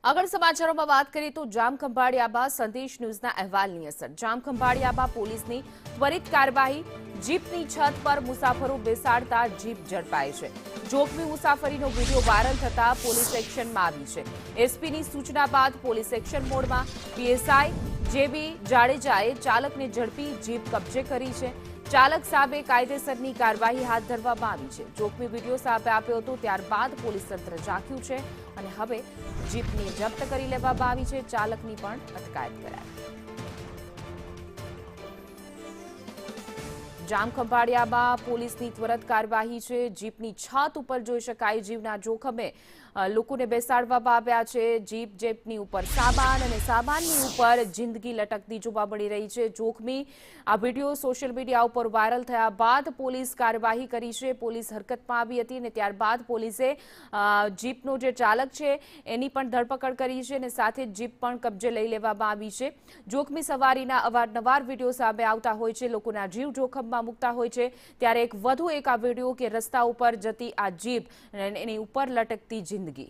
આગળ સમાચારોમાં વાત કરીએ તો જામખંભાળિયાબા સંદેશ ન્યૂઝના અહેવાલની અસર જામખંભાળિયાબા પોલીસની ત્વરિત કાર્યવાહી જીપની છત પર મુસાફરો બેસાડતા જીપ ઝડપાઈ છે। જોખમી મુસાફરીનો વિડીયો વાયરલ થતા પોલીસ એક્શનમાં આવી છે। એસપીની સૂચના બાદ પોલીસ એક્શન મોડમાં પીએસઆઈ જેબી જાડેજાએ ચાલકને ઝડપી જીપ કબજે કરી છે। ચાલક સામે કાયદેસરની કાર્યવાહી હાથ ધરવામાં આવી છે। જોખમી વિડીયો સામે આવ્યો હતો ત્યારબાદ પોલીસ તંત્ર જાગ્યું છે અને હવે જીપને જપ્ત કરી લેવામાં આવી છે। ચાલકની પણ અટકાયત કરાઈ। જામખંભાળિયામાં પોલીસની ત્વરિત કાર્યવાહી છે। જીપની છત ઉપર જોઈ શકાય જીવના જોખમે લોકોને બેસાડવામાં આવ્યા છે। જીપની ઉપર સામાન અને સામાનની ઉપર જિંદગી લટકતી જોવા મળી રહી છે। જોખમી આ વિડીયો સોશિયલ મીડિયા ઉપર વાયરલ થયા બાદ પોલીસ કાર્યવાહી કરી છે। પોલીસ હરકતમાં આવી હતી અને ત્યારબાદ પોલીસે જીપનો જે ચાલક છે એની પણ ધરપકડ કરી છે અને સાથે જીપ પણ કબજે લઈ લેવામાં આવી છે। જોખમી સવારીના અવારનવાર વિડીયો સામે આવતા હોય છે, લોકોના જીવ જોખમમાં મૂકતા હોય છે, ત્યારે એક આ વિડીયો કે રસ્તા ઉપર જતી આ જીપ એની ઉપર લટકતી જિંદગી।